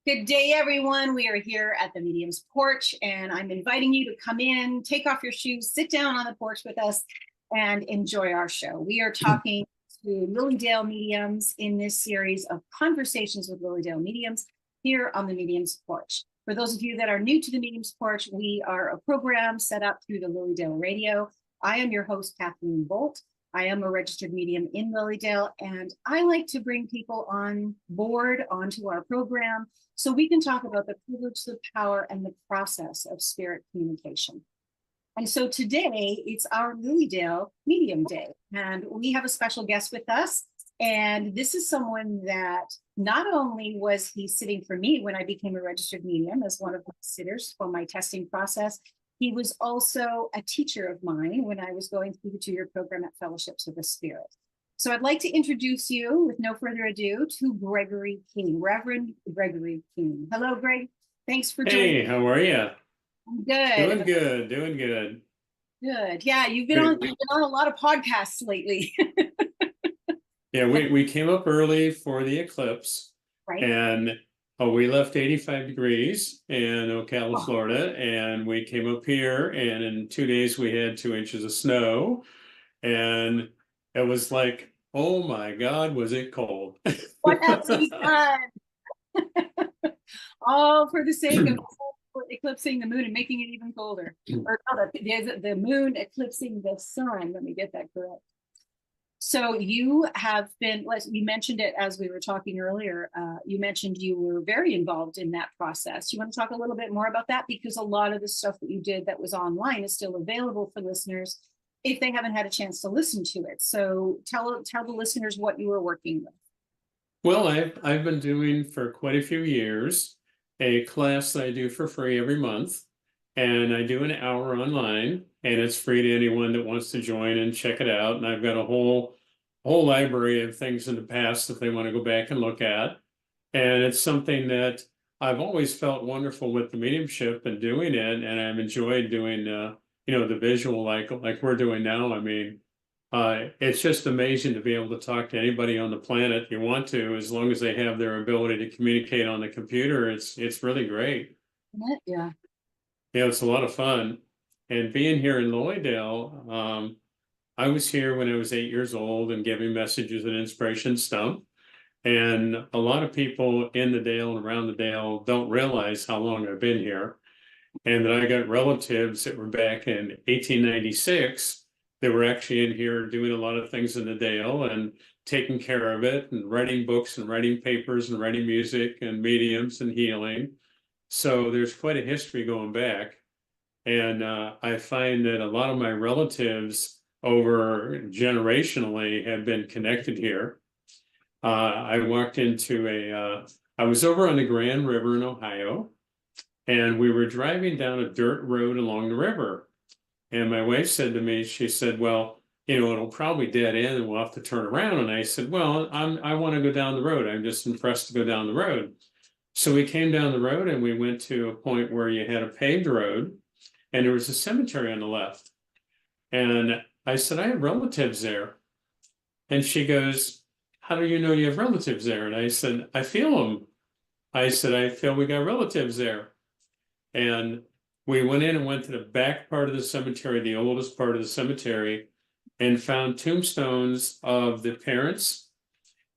Good day, everyone. We are here at the Medium's Porch, and I'm inviting you to come in, take off your shoes, sit down on the porch with us, and enjoy our show. We are talking to LILYDALE mediums in this series of conversations with LILYDALE mediums here on the Medium's Porch. For those of you that are new to the Medium's Porch, we are a program set up through the LILYDALE radio. I am your host, Kathleen Boldt. I am a registered medium in LILYDALE, and I like to bring people on board onto our program so we can talk about the privilege, the power, and the process of spirit communication. And so today, it's our LILYDALE Medium Day, and we have a special guest with us. And this is someone that not only was he sitting for me when I became a registered medium as one of my sitters for my testing process, he was also a teacher of mine when I was going through the 2-year program at Fellowships of the Spirit. So I'd like to introduce you, with no further ado, to Gregory Kehn, Reverend Gregory Kehn. Hello, Greg. Thanks for joining. Hey, how are you? I'm good. Doing good, doing good. Good. Yeah, you've been on a lot of podcasts lately. Yeah, we came up early for the eclipse, Right. and we left 85 degrees in Ocala, Florida, and we came up here, and in 2 days we had 2 inches of snow, and it was like, oh my God, was it cold? What have we done? All for the sake of eclipsing the moon and making it even colder. Or no, the moon eclipsing the sun. Let me get that correct. So you have been, you mentioned it as we were talking earlier, you mentioned you were very involved in that process. You want to talk a little bit more about that? Because a lot of the stuff that you did that was online is still available for listeners if they haven't had a chance to listen to it. So tell the listeners what you were working with. Well, I've been doing for quite a few years a class that I do for free every month, and I do an hour online, and it's free to anyone that wants to join and check it out. And I've got a whole library of things in the past that they want to go back and look at. And it's something that I've always felt wonderful with the mediumship and doing it, and I've enjoyed doing the visual like we're doing now. I mean, it's just amazing to be able to talk to anybody on the planet you want to, as long as they have their ability to communicate on the computer. It's really great. Yeah. Yeah, it's a lot of fun. And being here in LILYDALE, I was here when I was 8 years old and giving messages and inspiration stump. And a lot of people in the Dale and around the Dale don't realize how long I've been here. And that I got relatives that were back in 1896 that were actually in here doing a lot of things in the Dale and taking care of it and writing books and writing papers and writing music and mediums and healing. So there's quite a history going back. And I find that a lot of my relatives over generationally have been connected here. I walked into I was over on the Grand River in Ohio, and we were driving down a dirt road along the river. And my wife said to me, she said, well, it'll probably dead end and we'll have to turn around. And I said, well, I want to go down the road. I'm just impressed to go down the road. So we came down the road and we went to a point where you had a paved road and there was a cemetery on the left. And I said, I have relatives there. And she goes, how do you know you have relatives there? And I said, I feel them. I said, I feel we got relatives there. And we went in and went to the back part of the cemetery, the oldest part of the cemetery, and found tombstones of the parents.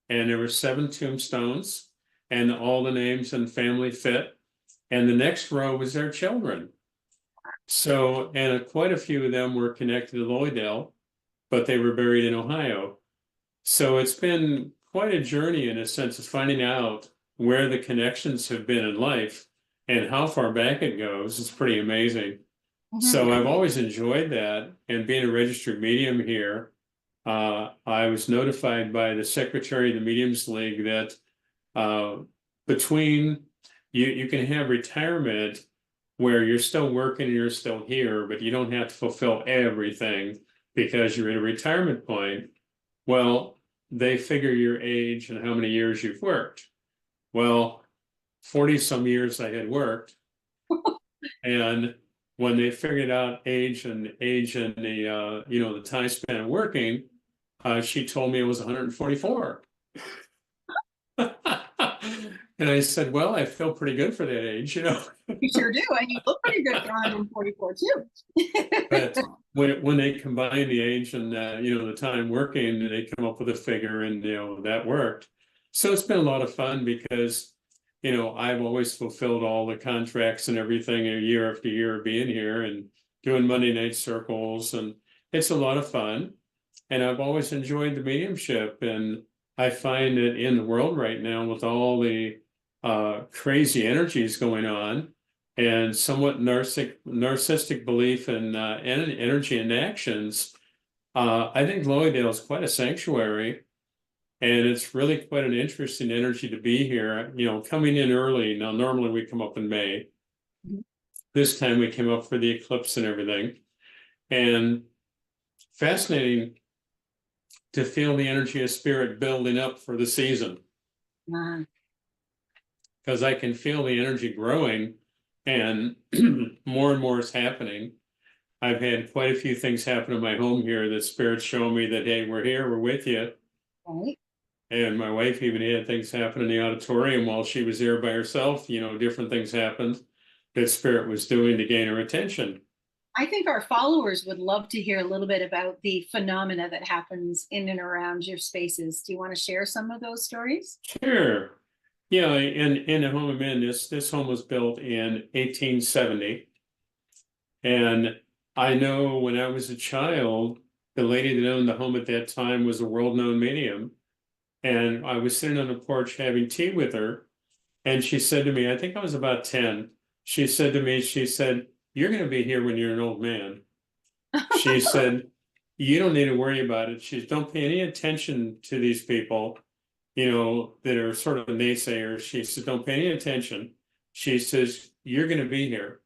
And there were 7 tombstones, and all the names and family fit. And the next row was their children. So, and quite a few of them were connected to LILYDALE, but they were buried in Ohio. So it's been quite a journey in a sense of finding out where the connections have been in life and how far back it goes. It's pretty amazing. So I've always enjoyed that. And being a registered medium here, I was notified by the secretary of the Mediums League that between you can have retirement where you're still working and you're still here, but you don't have to fulfill everything because you're at a retirement point. Well, they figure your age and how many years you've worked. Well, 40 some years I had worked. And when they figured out age and the the time span of working, she told me it was 144. And I said, well, I feel pretty good for that age, you know. You sure do, and you look pretty good for 144 too. But when they combine the age and the time working, they come up with a figure, and that worked. So it's been a lot of fun because I've always fulfilled all the contracts and everything year after year being here and doing Monday night circles, and it's a lot of fun. And I've always enjoyed the mediumship, and I find that in the world right now with all the crazy energies going on and somewhat narcissistic belief in energy and actions, I think LILYDALE is quite a sanctuary, and it's really quite an interesting energy to be here. Coming in early. Now, normally we come up in May. This time we came up for the eclipse and everything, and fascinating to feel the energy of spirit building up for the season. Wow. Because I can feel the energy growing, and more and more is happening. I've had quite a few things happen in my home here that Spirit's showing me that, hey, we're here, we're with you. Right. And my wife even had things happen in the auditorium while she was there by herself. Different things happened that Spirit was doing to gain her attention. I think our followers would love to hear a little bit about the phenomena that happens in and around your spaces. Do you want to share some of those stories? Sure. Yeah, in the home I'm in, this home was built in 1870. And I know when I was a child, the lady that owned the home at that time was a world-known medium. And I was sitting on the porch having tea with her. And she said to me, I think I was about 10. She said to me, you're going to be here when you're an old man. She said, you don't need to worry about it. She said, don't pay any attention to these people, that are sort of naysayers. She said, don't pay any attention. She says, you're going to be here.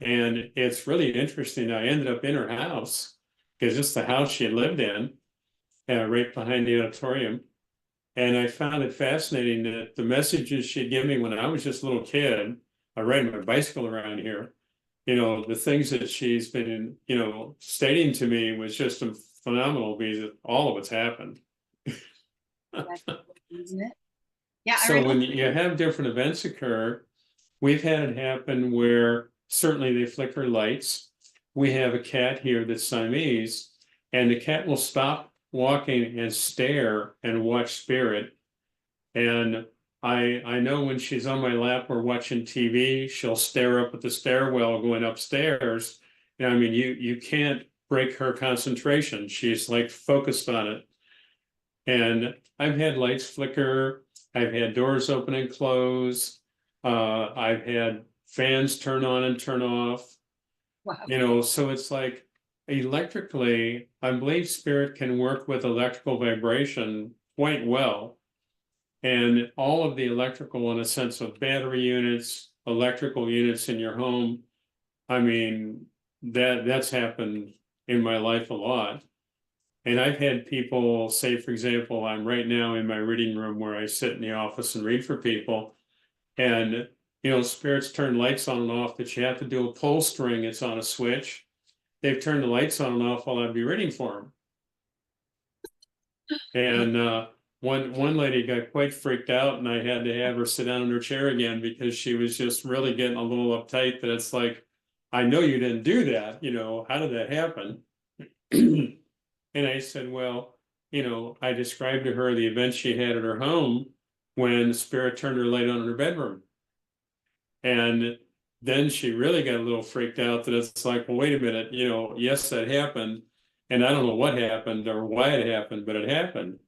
And it's really interesting. I ended up in her house because it's the house she had lived in, right behind the auditorium. And I found it fascinating that the messages she'd give me when I was just a little kid, I ride my bicycle around here, the things that she's been, stating to me was just phenomenal because all of it's happened. Isn't it? Yeah. So when you have different events occur, we've had it happen where certainly they flicker lights. We have a cat here that's Siamese, and the cat will stop walking and stare and watch Spirit. And I know when she's on my lap or watching TV, she'll stare up at the stairwell going upstairs. And I mean, you can't break her concentration. She's like focused on it. And I've had lights flicker. I've had doors open and close. I've had fans turn on and turn off. Wow. So it's like electrically, I believe Spirit can work with electrical vibration quite well. And all of the electrical, in a sense of battery units, electrical units in your home, I mean, that's happened in my life a lot. And I've had people say, for example, I'm right now in my reading room where I sit in the office and read for people. And, Spirit's turned lights on and off that you have to do a pull string. It's on a switch. They've turned the lights on and off while I'd be reading for them. And one lady got quite freaked out, and I had to have her sit down in her chair again because she was just really getting a little uptight that it's like, I know you didn't do that. How did that happen? And I said, well, I described to her the event she had at her home when Spirit turned her light on in her bedroom. And then she really got a little freaked out that it's like, well, wait a minute, yes, that happened. And I don't know what happened or why it happened, but it happened.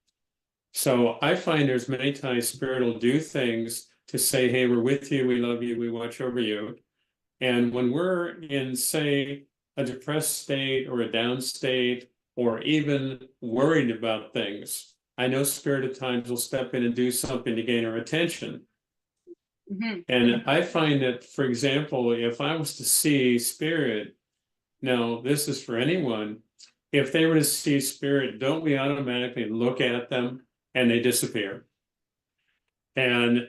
So I find there's many times Spirit will do things to say, hey, we're with you, we love you, we watch over you. And when we're in, say, a depressed state or a down state, or even worried about things, I know Spirit at times will step in and do something to gain our attention. Mm-hmm. And I find that, for example, if I was to see Spirit, now this is for anyone, if they were to see Spirit, don't we automatically look at them and they disappear? And,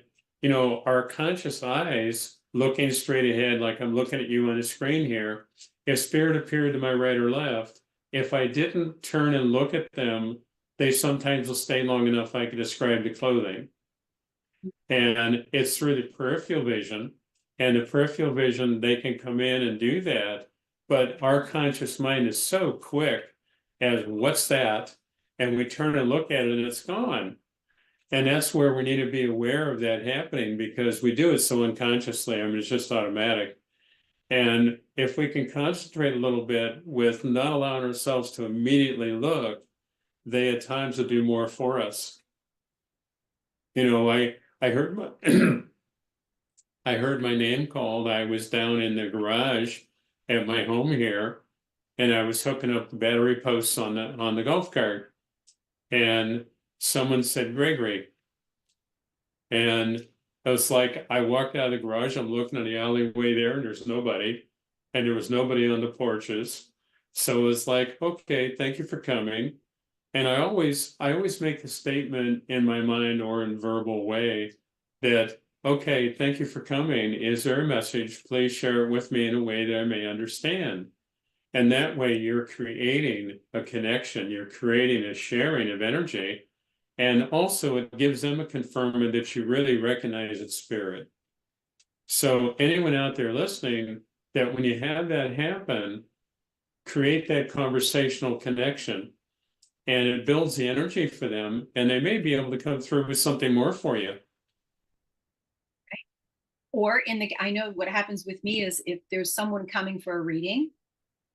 our conscious eyes looking straight ahead, like I'm looking at you on the screen here, if Spirit appeared to my right or left, if I didn't turn and look at them, they sometimes will stay long enough I could describe the clothing. And it's through the peripheral vision. And the peripheral vision, they can come in and do that. But our conscious mind is so quick as what's that? And we turn and look at it and it's gone. And that's where we need to be aware of that happening, because we do it so unconsciously. I mean, it's just automatic. And if we can concentrate a little bit with not allowing ourselves to immediately look, they at times will do more for us. You know, I heard my I heard my name called. I was down in the garage at my home here, and I was hooking up the battery posts on the golf cart, and someone said Gregory, and I was like, I walked out of the garage. I'm looking in the alleyway there, and there's nobody, and there was nobody on the porches. So it was like, okay, thank you for coming. And I always make the statement in my mind or in verbal way that, okay, thank you for coming. Is there a message? Please share it with me in a way that I may understand. And that way you're creating a connection, you're creating a sharing of energy. And also it gives them a confirmation that you really recognize its spirit. So anyone out there listening, that when you have that happen, create that conversational connection. And it builds the energy for them, and they may be able to come through with something more for you. Or I know what happens with me is if there's someone coming for a reading,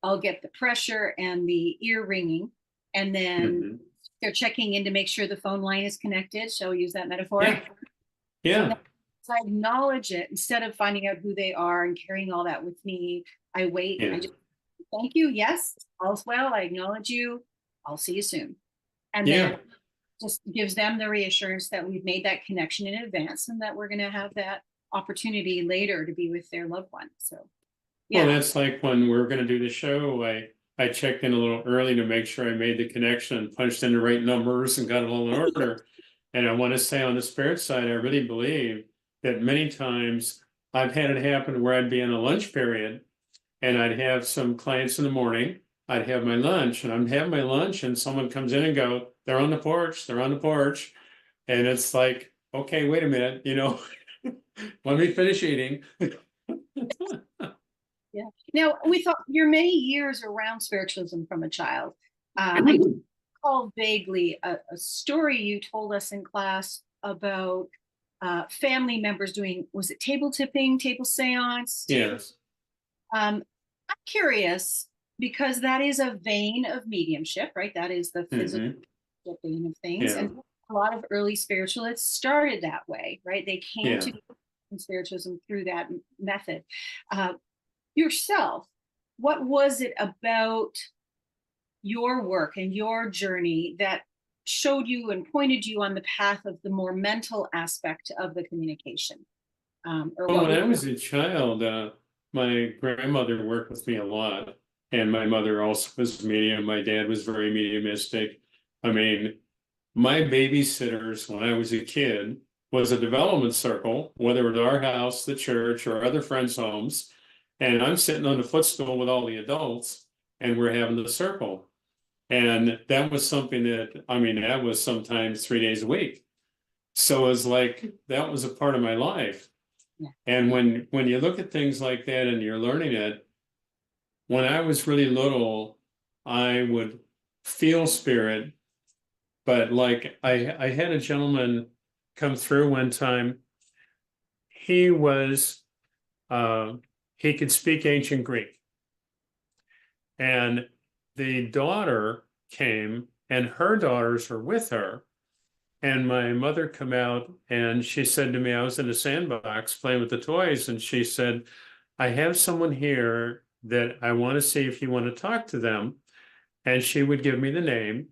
I'll get the pressure and the ear ringing, and then they're checking in to make sure the phone line is connected. Shall we use that metaphor? Yeah. So I acknowledge it instead of finding out who they are and carrying all that with me. I wait. I just thank you. Yes, all's well. I acknowledge you. I'll see you soon. And then just gives them the reassurance that we've made that connection in advance and that we're going to have that opportunity later to be with their loved one. So, yeah. Well, that's like when we're going to do the show, I checked in a little early to make sure I made the connection, punched in the right numbers and got it all in order. And I want to say on the spirit side, I really believe that many times I've had it happen where I'd be in a lunch period and I'd have some clients in the morning. I'd have my lunch and I'm having my lunch and someone comes in and go, they're on the porch, they're on the porch. And it's like, okay, wait a minute, you know, let me finish eating. Yeah. Now, with your many years around spiritualism from a child, I recall vaguely a story you told us in class about family members doing, was it table tipping, table seance? Yes. I'm curious, because that is a vein of mediumship, right? That is the physical vein of things. And a lot of early spiritualists started that way, right? They came to spiritualism through that method. Yourself, what was it about your work and your journey that showed you and pointed you on the path of the more mental aspect of the communication? When I was a child, my grandmother worked with me a lot, and my mother also was medium. My dad was very mediumistic. I mean, my babysitters when I was a kid was a development circle, whether it was our house, the church, or other friends' homes. And I'm sitting on the footstool with all the adults, and we're having the circle. And that was something that, I mean, that was sometimes 3 days a week. So it was like, that was a part of my life. And when you look at things like that and you're learning it, when I was really little, I would feel spirit, but like I had a gentleman come through one time. He was he could speak ancient Greek. And the daughter came and her daughters were with her. And my mother come out and she said to me, I was in a sandbox playing with the toys. And she said, I have someone here that I want to see if you want to talk to them. And she would give me the name.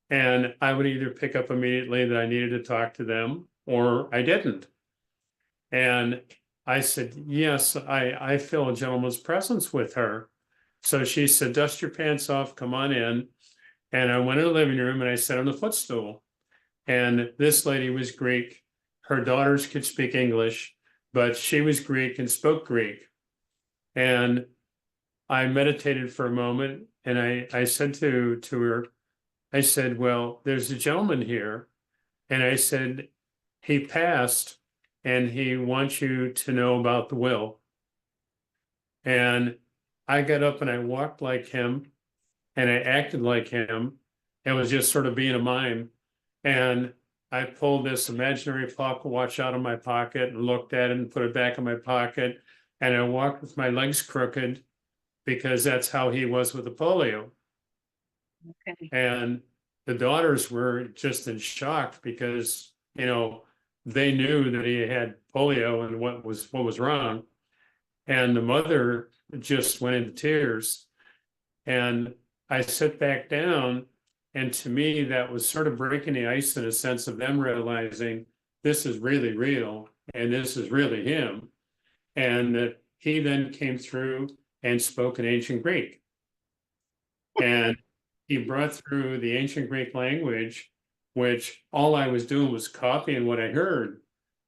And I would either pick up immediately that I needed to talk to them or I didn't. And I said, yes, I feel a gentleman's presence with her. So she said, dust your pants off, come on in. And I went in the living room and I sat on the footstool. And this lady was Greek. Her daughters could speak English, but she was Greek and spoke Greek. And I meditated for a moment and I said to her, I said, well, there's a gentleman here. And I said, he passed and he wants you to know about the will. And I got up and I walked like him and I acted like him. It was just sort of being a mime. And I pulled this imaginary pocket watch out of my pocket and looked at it and put it back in my pocket. And I walked with my legs crooked because that's how he was with the polio. Okay. And the daughters were just in shock because, they knew that he had polio and what was wrong. And the mother just went into tears. And I sit back down, and to me, that was sort of breaking the ice in a sense of them realizing this is really real and this is really him. And that he then came through and spoke in ancient Greek. And he brought through the ancient Greek language, which all I was doing was copying what I heard.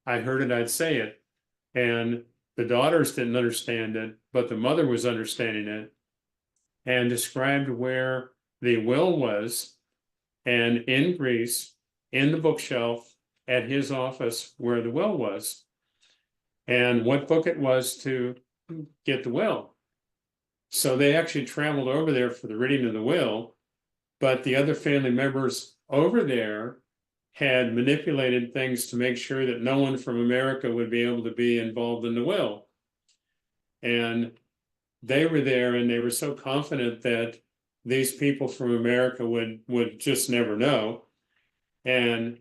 I heard it, I'd say it. And the daughters didn't understand it, but the mother was understanding it and described where the will was, and in Greece, in the bookshelf at his office where the will was, and what book it was to get the will. So they actually traveled over there for the reading of the will, but the other family members over there had manipulated things to make sure that no one from America would be able to be involved in the will. And they were there and they were so confident that these people from America would just never know. And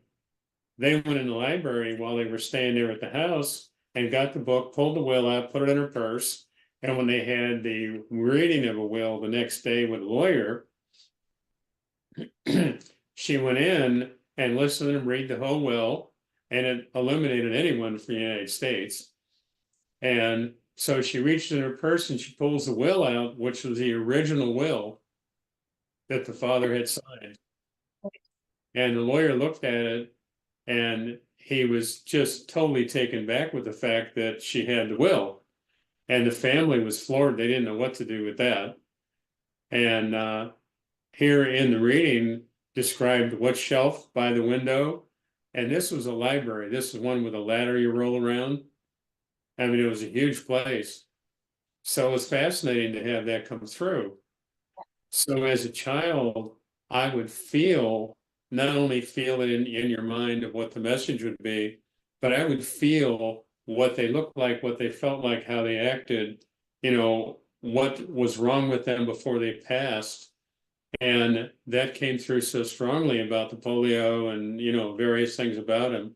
they went in the library while they were staying there at the house and got the book, pulled the will out, put it in her purse. And when they had the reading of a will the next day with a lawyer, she went in and listened to him read the whole will, and it eliminated anyone from the United States. And so she reached in her purse and she pulls the will out, which was the original will that the father had signed. And the lawyer looked at it and he was just totally taken back with the fact that she had the will. And the family was floored. They didn't know what to do with that. And here in the reading described what shelf by the window. And this was a library. This is one with a ladder you roll around. I mean, it was a huge place. So it was fascinating to have that come through. So as a child, I would not only feel it in your mind of what the message would be, but I would feel what they looked like, what they felt like, how they acted, what was wrong with them before they passed. And that came through so strongly about the polio and, various things about him.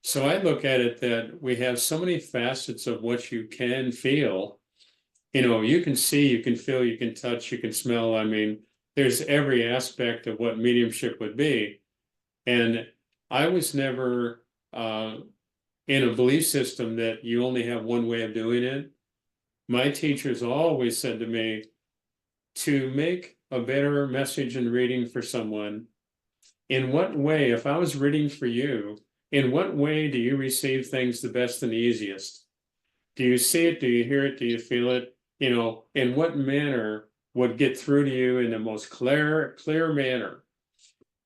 So I look at it that we have so many facets of what you can feel. You can see, you can feel, you can touch, you can smell. I mean, there's every aspect of what mediumship would be. And I was never in a belief system that you only have one way of doing it. My teachers always said to me, to make a better message and reading for someone, in what way, if I was reading for you, in what way do you receive things the best and the easiest? Do you see it? Do you hear it? Do you feel it? In what manner would get through to you in the most clear manner?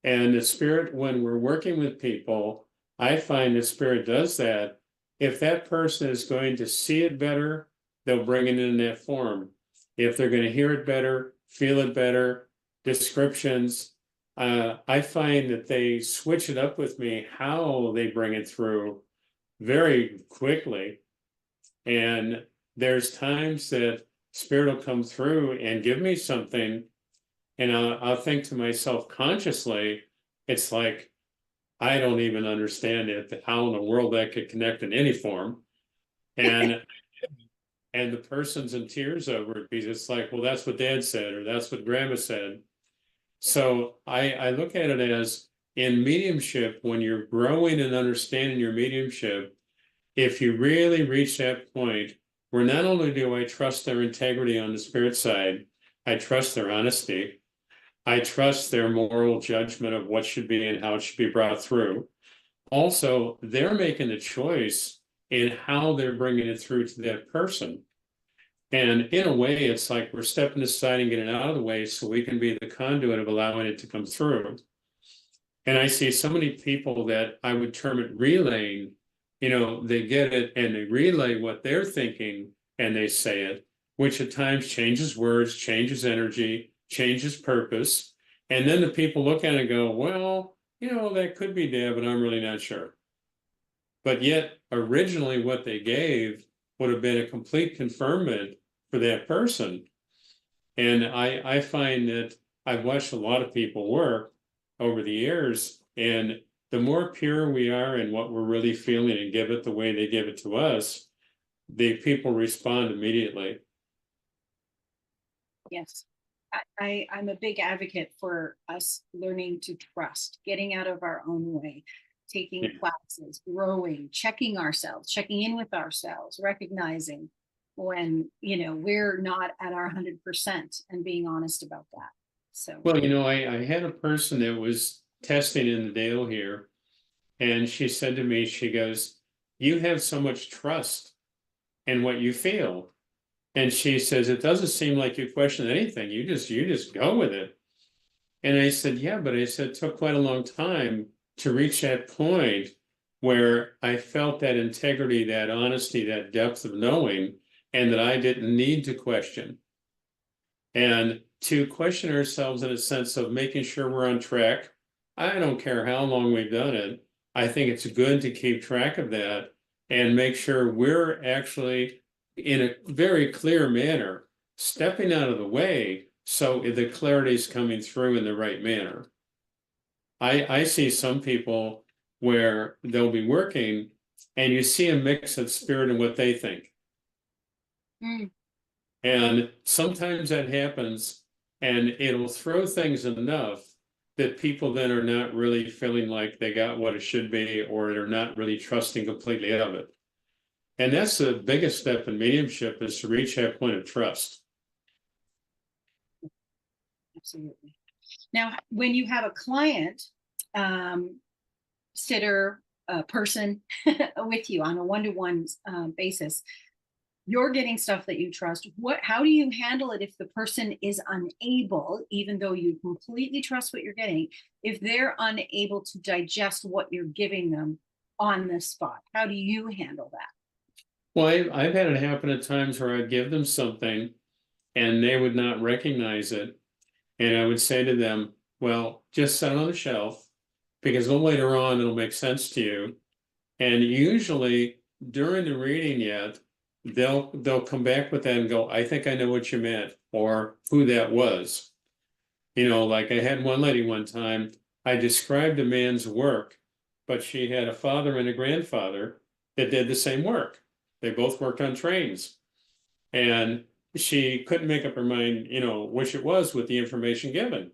And the Spirit, when we're working with people, I find the Spirit does that. If that person is going to see it better, they'll bring it in that form. If they're going to hear it better, feel it better, descriptions, I find that they switch it up with me, how they bring it through very quickly. And there's times that Spirit will come through and give me something, and I'll think to myself consciously, it's like, I don't even understand it, how in the world that could connect in any form. And and the person's in tears over it because it's like, well, that's what Dad said, or that's what Grandma said. So I look at it as in mediumship, when you're growing and understanding your mediumship, if you really reach that point where not only do I trust their integrity on the spirit side, I trust their honesty, I trust their moral judgment of what should be and how it should be brought through. Also, they're making the choice in how they're bringing it through to that person. And in a way, it's like we're stepping aside and getting out of the way so we can be the conduit of allowing it to come through. And I see so many people that I would term it relaying, they get it and they relay what they're thinking and they say it, which at times changes words, changes energy, changes purpose. And then the people look at it and go, well, that could be Dad, but I'm really not sure. But yet, originally, what they gave would have been a complete confirmation for that person. And I find that I've watched a lot of people work over the years, and the more pure we are in what we're really feeling and give it the way they give it to us, the people respond immediately. Yes. I'm a big advocate for us learning to trust, getting out of our own way, taking classes, growing, checking ourselves, checking in with ourselves, recognizing when, we're not at our 100% and being honest about that. So, Well, I had a person that was testing in the Dale here, and she said to me, she goes, "You have so much trust in what you feel." And she says, "It doesn't seem like you question anything. You just go with it." And I said, "Yeah, but I said it took quite a long time to reach that point where I felt that integrity, that honesty, that depth of knowing, and that I didn't need to question. And to question ourselves in a sense of making sure we're on track. I don't care how long we've done it. I think it's good to keep track of that and make sure we're actually in a very clear manner, stepping out of the way so the clarity is coming through in the right manner. I see some people where they'll be working and you see a mix of spirit and what they think. mm, And sometimes that happens and it'll throw things enough that people then are not really feeling like they got what it should be, or they're not really trusting completely of it. And that's the biggest step in mediumship, is to reach that point of trust. absolutely. Now, when you have a client, sitter, person with you on a one-to-one basis, you're getting stuff that you trust. How do you handle it if the person is unable, even though you completely trust what you're getting, if they're unable to digest what you're giving them on the spot? How do you handle that? Well, I've had it happen at times where I'd give them something and they would not recognize it. And I would say to them, well, just set it on the shelf, because a little later on it'll make sense to you. And usually during the reading yet, they'll come back with that and go, I think I know what you meant, or who that was. Like I had one lady one time, I described a man's work, but she had a father and a grandfather that did the same work. They both worked on trains. And she couldn't make up her mind, which it was with the information given.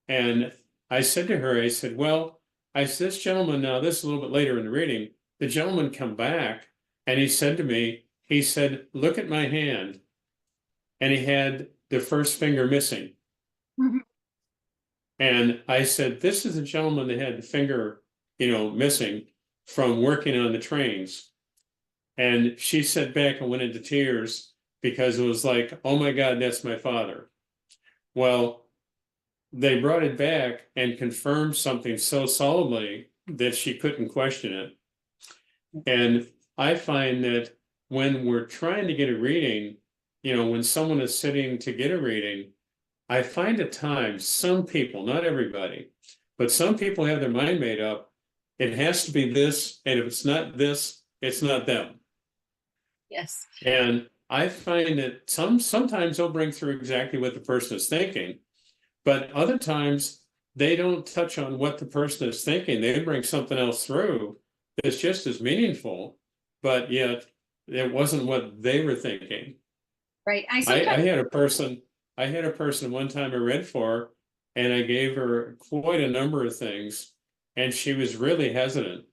And I said to her, I said, well, this gentleman, now this is a little bit later in the reading, the gentleman come back and he said to me, he said, look at my hand. And he had the first finger missing. Mhm. And I said, this is a gentleman that had the finger, missing from working on the trains. And she sat back and went into tears because it was like, oh my God, that's my father. Well, they brought it back and confirmed something so solidly that she couldn't question it. And I find that when we're trying to get a reading, when someone is sitting to get a reading, I find at times some people, not everybody, but some people have their mind made up. It has to be this, and if it's not this, it's not them. Yes. And I find that sometimes they'll bring through exactly what the person is thinking, but other times they don't touch on what the person is thinking. They bring something else through that's just as meaningful, but yet it wasn't what they were thinking. Right. I had a person one time I read for, and I gave her quite a number of things, and she was really hesitant.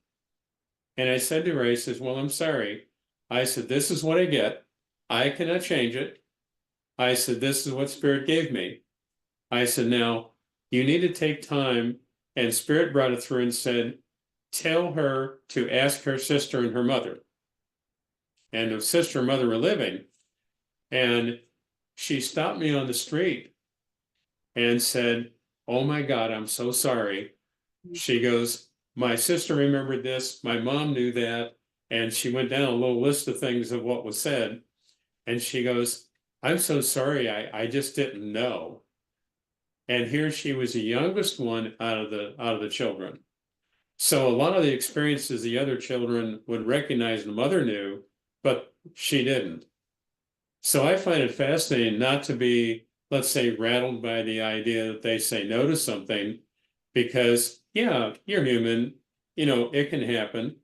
And I said to her, I says, well, I'm sorry. I said, this is what I get. I cannot change it. I said, this is what Spirit gave me. I said, now you need to take time. And Spirit brought it through and said, tell her to ask her sister and her mother. And the sister and mother were living. And she stopped me on the street and said, oh my God, I'm so sorry. She goes, my sister remembered this, my mom knew that, and she went down a little list of things of what was said. And she goes, I'm so sorry, I just didn't know. And here she was the youngest one out of the children. So a lot of the experiences the other children would recognize the mother knew, but she didn't. So I find it fascinating not to be, let's say, rattled by the idea that they say no to something, because yeah, you're human, it can happen.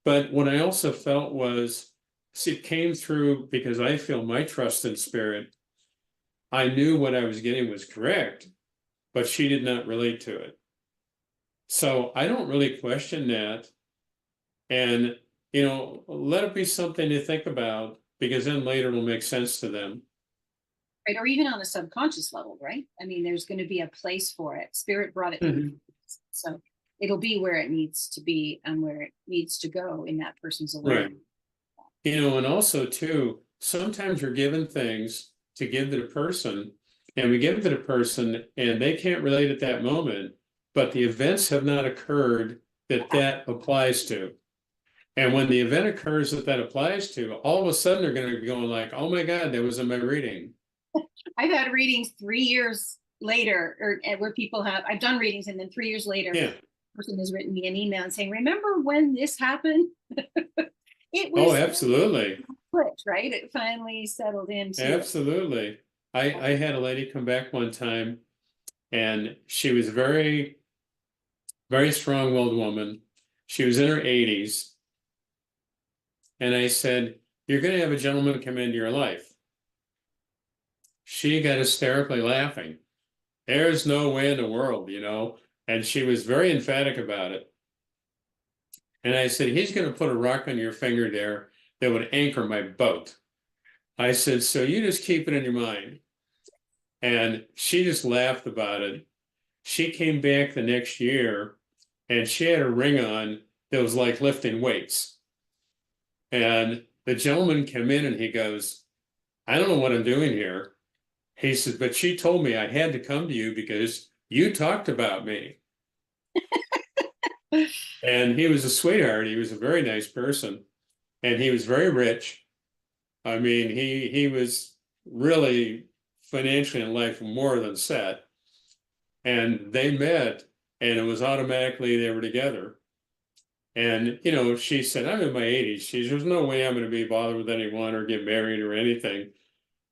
But what I also felt was, see, it came through because I feel my trust in spirit. I knew what I was getting was correct, but she did not relate to it. So I don't really question that. And, let it be something to think about, because then later it'll make sense to them. Right, or even on a subconscious level, right? I mean, there's going to be a place for it. Spirit brought it through. So it'll be where it needs to be and where it needs to go in that person's awareness. Right. And also too, sometimes we're given things to give to the person, and we give it to the person and they can't relate at that moment, but the events have not occurred that applies to. And when the event occurs that applies to, all of a sudden they're going to be going like, oh my God, that was in my reading. I've had readings 3 years later, or where I've done readings, and then 3 years later, Yeah. the person has written me an email and saying, remember when this happened? It was absolutely. clicked, right? It finally settled into Absolutely. I had a lady come back one time, and she was very, very strong-willed woman. She was in her 80s. And I said, you're going to have a gentleman come into your life. She got hysterically laughing. There's no way in the world, and she was very emphatic about it. And I said, he's going to put a rock on your finger there that would anchor my boat. I said, so you just keep it in your mind. And she just laughed about it. She came back the next year and she had a ring on that was like lifting weights. And the gentleman came in and he goes, I don't know what I'm doing here. He said, but she told me I had to come to you because you talked about me. And he was a sweetheart. He was a very nice person. And he was very rich. I mean, he was really financially in life more than set. And they met, and it was automatically they were together. And, she said, I'm in my 80s. She said, there's no way I'm going to be bothered with anyone or get married or anything.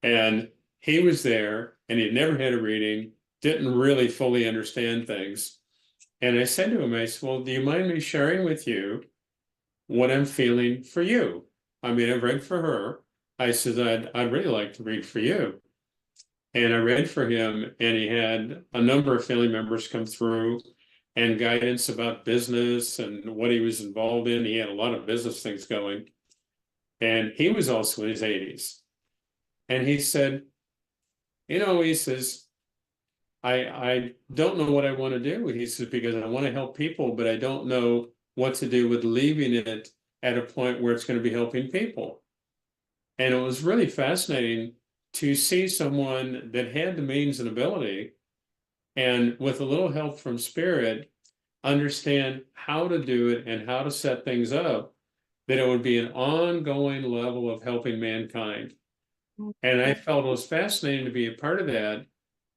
And he was there, and he'd never had a reading, didn't really fully understand things. And I said to him, I said, well, do you mind me sharing with you what I'm feeling for you? I mean, I've read for her. I said, I'd really like to read for you. And I read for him, and he had a number of family members come through and guidance about business and what he was involved in. He had a lot of business things going. And he was also in his 80s. And he said, he says, I don't know what I want to do. He says, because I want to help people, but I don't know what to do with leaving it at a point where it's going to be helping people. And it was really fascinating to see someone that had the means and ability, and with a little help from spirit, understand how to do it and how to set things up, that it would be an ongoing level of helping mankind. And I felt it was fascinating to be a part of that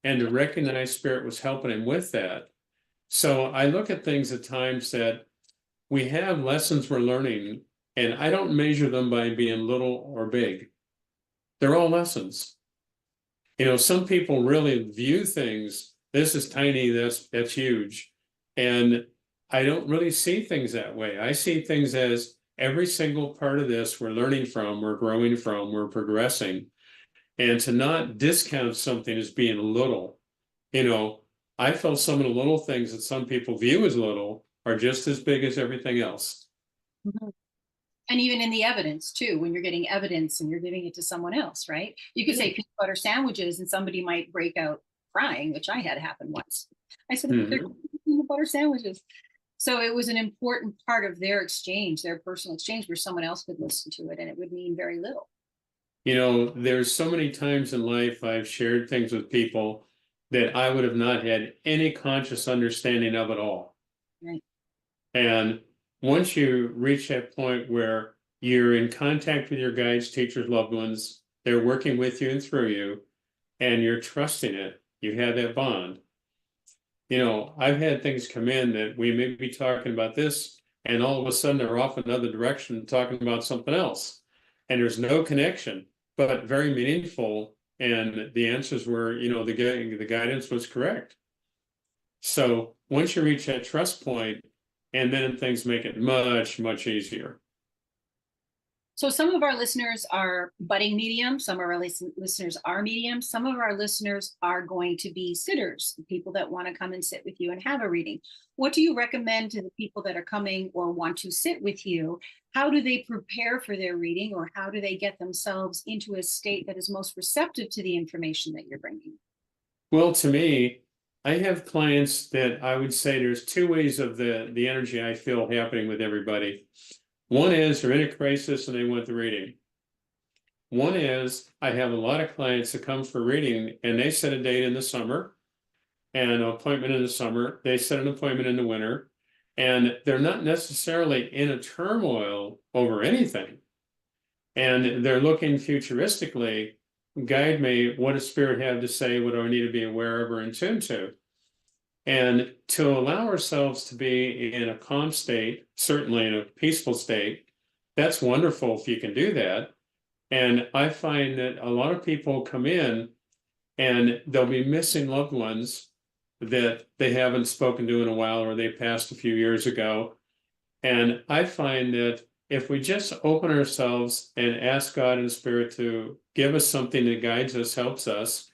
and to recognize spirit was helping him with that. So I look at things at times that we have lessons we're learning, and I don't measure them by being little or big. They're all lessons. Some people really view things, this is tiny, that's huge. And I don't really see things that way. I see things as every single part of this we're learning from, we're growing from, we're progressing. And to not discount something as being little, I felt some of the little things that some people view as little are just as big as everything else. Mm-hmm. And even in the evidence too, when you're getting evidence and you're giving it to someone else, right? You could say peanut butter sandwiches and somebody might break out crying, which I had happen once. I said, they're peanut butter sandwiches. So it was an important part of their exchange, their personal exchange, where someone else could listen to it and it would mean very little. There's so many times in life I've shared things with people that I would have not had any conscious understanding of at all. Right. And once you reach that point where you're in contact with your guides, teachers, loved ones, they're working with you and through you, and you're trusting it, you have that bond. You know, I've had things come in that we may be talking about this, and all of a sudden they're off another direction talking about something else. And there's no connection, but very meaningful. And the answers were, you know, the guidance was correct. So once you reach that trust point, and then things make it much, much easier. So some of our listeners are budding mediums, some of our listeners are mediums, some of our listeners are going to be sitters, the people that want to come and sit with you and have a reading. What do you recommend to the people that are coming or want to sit with you? How do they prepare for their reading, or how do they get themselves into a state that is most receptive to the information that you're bringing? Well, to me, I have clients that I would say there's two ways of the energy I feel happening with everybody. One is they're in a crisis and they want the reading. One is I have a lot of clients that come for reading and they set a date in the summer and an appointment in the summer. They set an appointment in the winter, and they're not necessarily in a turmoil over anything. And they're looking futuristically, guide me, what does spirit have to say? What do I need to be aware of or in tune to? And to allow ourselves to be in a calm state, certainly in a peaceful state, that's wonderful if you can do that. And I find that a lot of people come in and they'll be missing loved ones that they haven't spoken to in a while, or they passed a few years ago. And I find that if we just open ourselves and ask God and Spirit to give us something that guides us, helps us,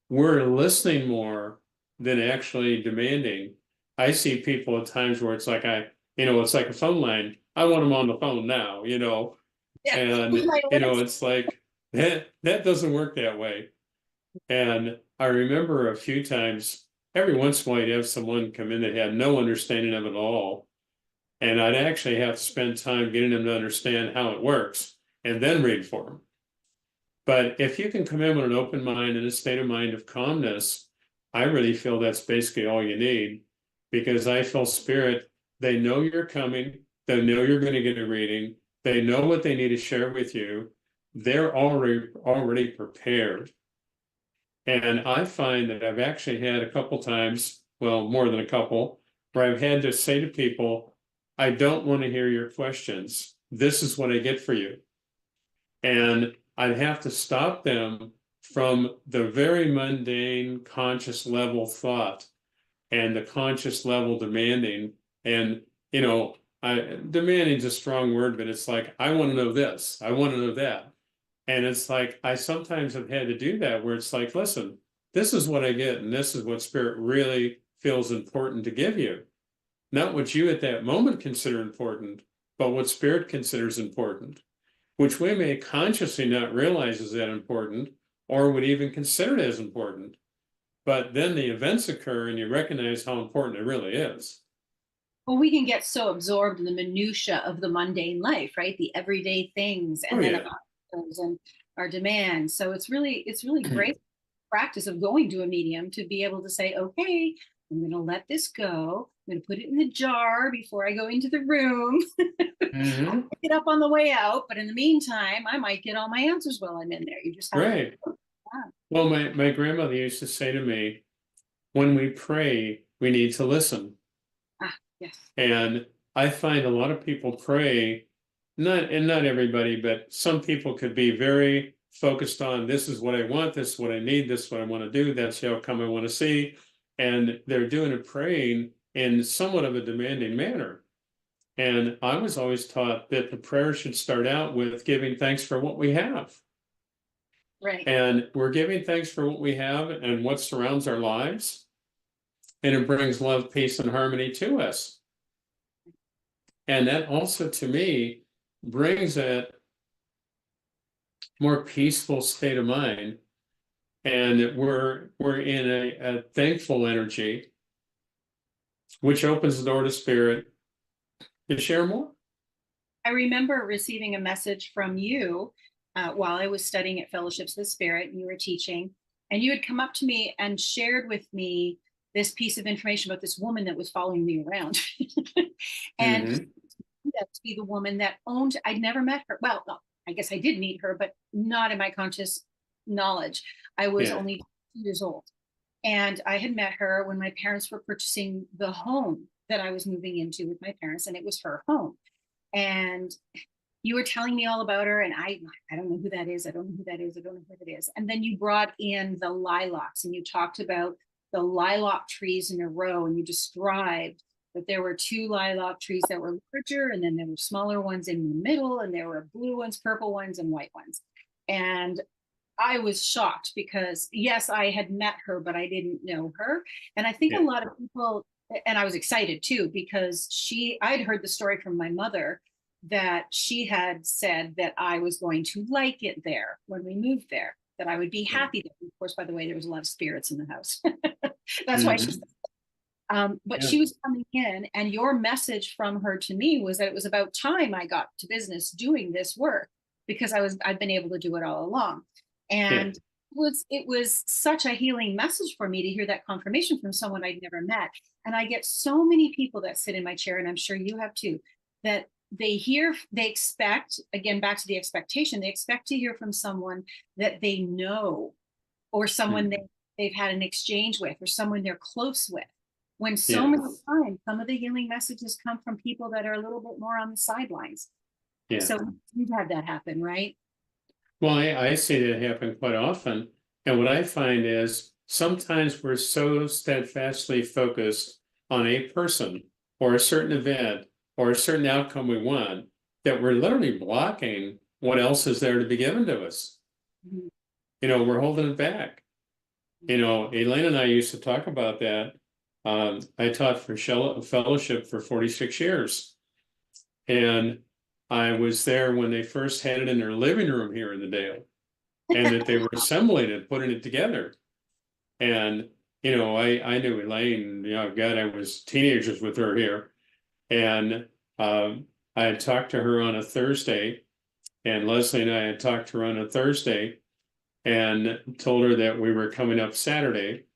we're listening more than actually demanding. I see people at times where it's like it's like a phone line. I want them on the phone now, Yeah. and it's like that doesn't work that way. And I remember a few times, every once in a while, you'd have someone come in that had no understanding of it all. And I'd actually have to spend time getting them to understand how it works and then read for them. But if you can come in with an open mind and a state of mind of calmness, I really feel that's basically all you need, because I feel spirit, they know you're coming, they know you're going to get a reading, they know what they need to share with you, they're already prepared. And I find that I've actually had a couple times, well, more than a couple, where I've had to say to people, I don't want to hear your questions. This is what I get for you. And I'd have to stop them from the very mundane conscious level thought and the conscious level demanding. And, demanding is a strong word, but it's like, I want to know this, I want to know that. And it's like, I sometimes have had to do that, where it's like, listen, this is what I get, and this is what spirit really feels important to give you. Not what you at that moment consider important, but what spirit considers important, which we may consciously not realize is that important, or would even consider it as important. But then the events occur and you recognize how important it really is. Well, we can get so absorbed in the minutia of the mundane life, right? The everyday things, and then obstacles and our demands. So it's really great practice of going to a medium to be able to say, okay, I'm going to let this go. I'm going to put it in the jar before I go into the room. I'll pick it up on the way out, but in the meantime, I might get all my answers while I'm in there. You just have to. Well, my grandmother used to say to me, when we pray, we need to listen. Yes. And I find a lot of people pray, not everybody, but some people could be very focused on, this is what I want, this is what I need, this is what I want to do, that's the outcome I want to see. And they're doing it, praying in somewhat of a demanding manner. And I was always taught that the prayer should start out with giving thanks for what we have. Right. And we're giving thanks for what we have and what surrounds our lives. And it brings love, peace, and harmony to us. And that also, to me, brings that more peaceful state of mind. And we're in a thankful energy, which opens the door to spirit to share more. I remember receiving a message from you while I was studying at Fellowships of the Spirit, and you were teaching, and you had come up to me and shared with me this piece of information about this woman that was following me around. And Mhm. that to be the woman that owned, I'd never met her. Well, no, I guess I did meet her, but not in my conscious knowledge. I was Yeah. only 2 years old. And I had met her when my parents were purchasing the home that I was moving into with my parents, and it was her home. And you were telling me all about her, and I don't know who that is. I don't know who that is. I don't know who that is. And then you brought in the lilacs, and you talked about the lilac trees in a row, and you described that there were 2 lilac trees that were larger, and then there were smaller ones in the middle, and there were blue ones, purple ones, and white ones. And I was shocked because yes, I had met her, but I didn't know her. And I think a Yeah. lot of people, and I was excited too, because I'd heard the story from my mother that she had said that I was going to like it there when we moved there, that I would be Yeah. happy there. Of course, by the way, there was a lot of spirits in the house. That's why she Mhm. said, but Yeah. she was coming in, and your message from her to me was that it was about time I got to business doing this work because I've been able to do it all along. Yeah. And it was such a healing message for me to hear that confirmation from someone I'd never met. And I get so many people that sit in my chair, and I'm sure you have too, that they expect, again, back to the expectation, they expect to hear from someone that they know, or someone Mhm. they've had an exchange with, or someone they're close with. When so many Yes. times some of the healing messages come from people that are a little bit more on the sidelines. Yeah. So you've had that happen, right? Well, I see that happen quite often. And what I find is sometimes we're so steadfastly focused on a person or a certain event or a certain outcome we want that we're literally blocking what else is there to be given to us. Mhm. We're holding it back. Elaine and I used to talk about that. I taught for fellowship for 46 years. And I was there when they first had it in their living room here in the Dale, and that they were assembling it, putting it together. And, I knew Elaine, God, I was teenagers with her here. And I had talked to her on a Thursday, and Leslie and I had talked to her on a Thursday and told her that we were coming up Saturday.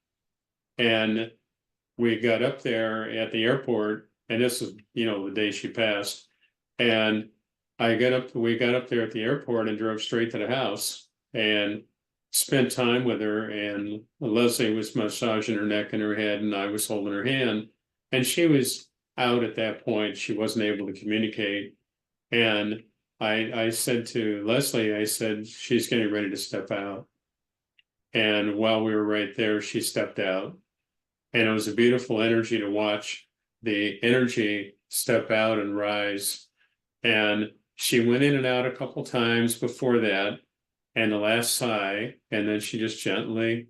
And we got up there at the airport, and this is, the day she passed. And we got up there at the airport and drove straight to the house and spent time with her. And Leslie was massaging her neck and her head, and I was holding her hand. And she was out at that point. She wasn't able to communicate. And I said to Leslie, I said, she's getting ready to step out. And while we were right there, she stepped out. And it was a beautiful energy to watch the energy step out and rise. And she went in and out a couple times before that, and the last sigh, and then she just gently,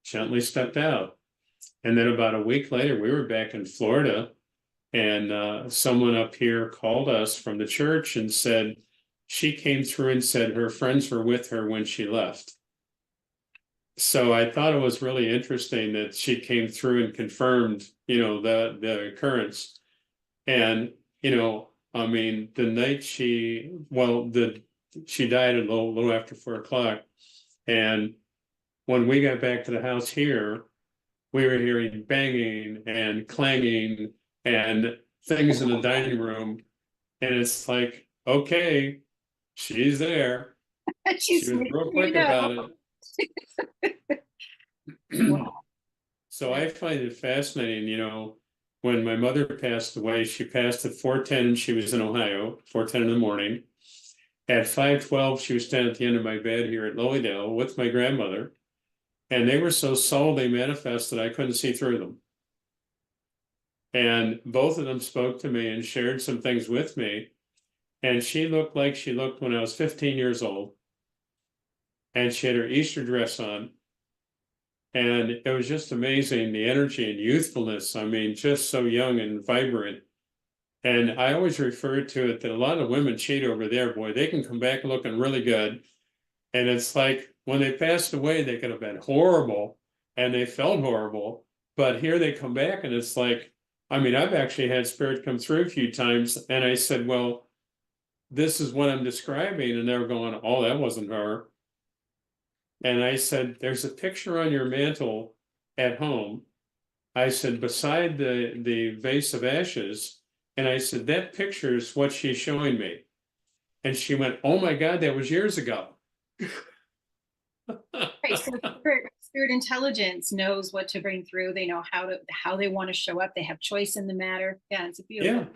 gently stepped out. And then about a week later, we were back in Florida, and someone up here called us from the church and said she came through and said her friends were with her when she left. So I thought it was really interesting that she came through and confirmed, the occurrence. And, I mean, the night she died a little after 4 o'clock. And when we got back to the house here, we were hearing banging and clanging and things in the dining room. And it's like, okay, she's there. She She's was making real you quick about know. it. Wow. So I find it fascinating, when my mother passed away, she passed at 4:10 and she was in Ohio, 4:10 in the morning. At 5:12, she was standing at the end of my bed here at LILYDALE with my grandmother. And they were so subtly manifested, I couldn't see through them. And both of them spoke to me and shared some things with me. And she looked like she looked when I was 15 years old. And she had her Easter dress on. And it was just amazing, the energy and youthfulness. I mean, just so young and vibrant. And I always refer to it that a lot of women cheat over there. Boy, they can come back looking really good. And it's like when they passed away, they could have been horrible and they felt horrible. But here they come back, and it's like, I mean, I've actually had spirit come through a few times. And I said, well, this is what I'm describing. And they're going, oh, that wasn't her. And I said, there's a picture on your mantle at home. I said, beside the vase of ashes, and I said, that picture is what she's showing me. And she went, oh my God, that was years ago. Right, so spirit intelligence knows what to bring through. They know how they want to show up. They have choice in the matter. Yeah, it's a beautiful.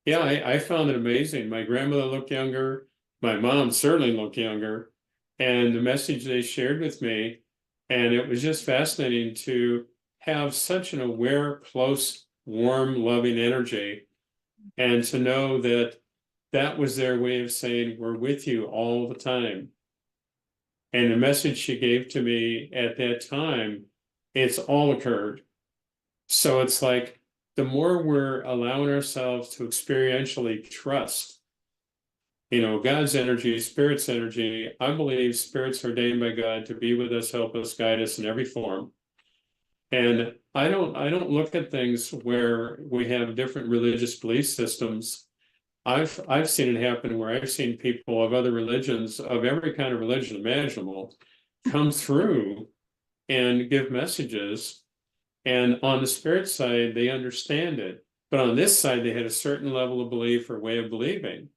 Yeah, I found it amazing. My grandmother looked younger. My mom certainly looked younger. And the message they shared with me, and it was just fascinating to have such an aware, close, warm, loving energy, and to know that that was their way of saying, we're with you all the time. And the message she gave to me at that time, it's all occurred. So it's like, the more we're allowing ourselves to experientially trust, God's energy, Spirit's energy, I believe Spirit's ordained by God to be with us, help us, guide us in every form. And I don't look at things where we have different religious belief systems. I've seen it happen where I've seen people of other religions, of every kind of religion imaginable, come through and give messages. And on the spirit side, they understand it. But on this side, they had a certain level of belief or way of believing.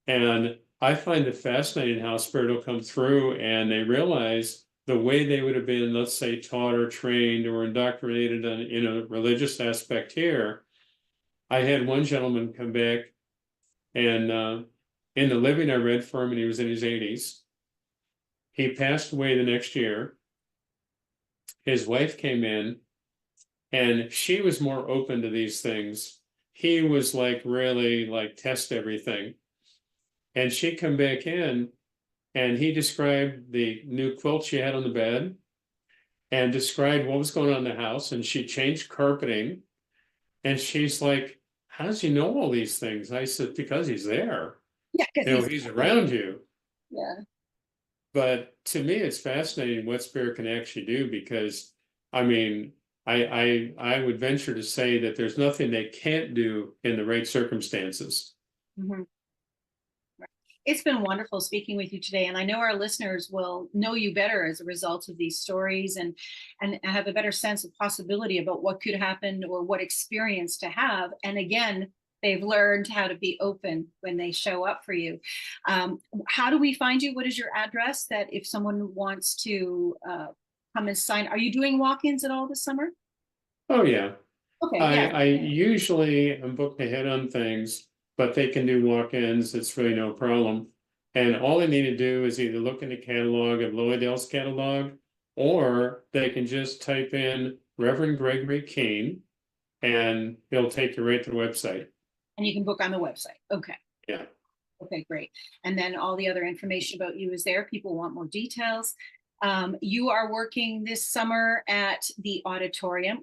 And I find it fascinating how spirit will come through and they realize the way they would have been, let's say, taught or trained or indoctrinated in a religious aspect here. I had one gentleman come back and in the living I read for him, and he was in his 80s. He passed away the next year. His wife came in, and she was more open to these things. He was like really like test everything. And she come back in, and he described the new quilt she had on the bed and described what was going on in the house. And she changed carpeting. And she's like, how does he know all these things? I said, because he's there. Yeah, because He's around you. Yeah. But to me, it's fascinating what spirit can actually do, because I mean, I would venture to say that there's nothing they can't do in the right circumstances. Mhm. It's been wonderful speaking with you today, and I know our listeners will know you better as a result of these stories, and have a better sense of possibility about what could happen or what experience to have. And again, they've learned how to be open when they show up for you. How do we find you? What is your address, that if someone wants to come and sign? Are you doing walk-ins at all this summer? Oh yeah. Okay, I usually am booked ahead on things, but they can do walk-ins. It's really no problem. And all they need to do is either look in the catalog of LILYDALE's catalog, or they can just type in Reverend Gregory Kehn, and it'll take you right to the website. And you can book on the website. Okay. Yeah. Okay, great. And then all the other information about you is there. People want more details. You are working this summer at the auditorium,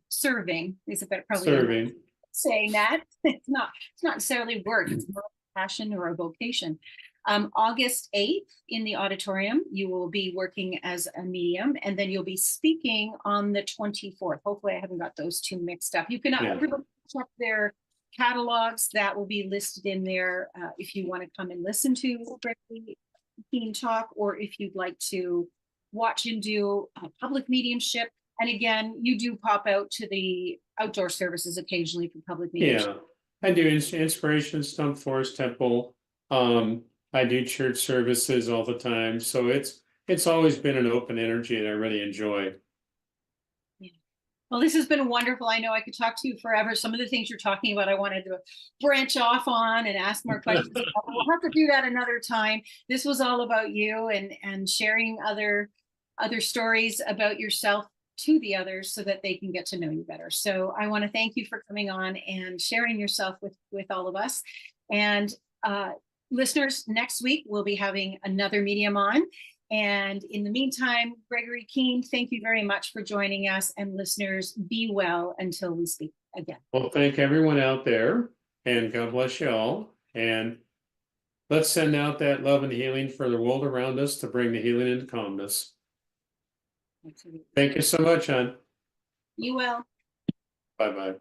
serving is a better probably Serving. saying that. It's not necessarily work, it's more a passion or a vocation. August 8th in the auditorium, you will be working as a medium, and then you'll be speaking on the 24th. Hopefully I haven't got those two mixed up. You can everybody check their catalogs that will be listed in there if you want to come and listen to Gregory Kehn talk, or if you'd like to watch him do public mediumship. And again, you do pop out to the outdoor services occasionally for public mediumship. Yeah, I do Inspiration Stump Forest Temple. I do church services all the time, so it's always been an open energy that I really enjoy. Well, this has been wonderful. I know I could talk to you forever. Some of the things you're talking about, I wanted to branch off on and ask more questions. We'll have to do that another time. This was all about you and sharing other stories about yourself to the others so that they can get to know you better. So I want to thank you for coming on and sharing yourself with all of us. And listeners, next week we'll be having another medium on. And in the meantime, Gregory Kehn, thank you very much for joining us. And listeners, be well until we speak again. Well, thank everyone out there, and God bless you all. And let's send out that love and healing for the world around us to bring the healing into calmness. Absolutely. Thank you so much, hon. You will. Bye-bye.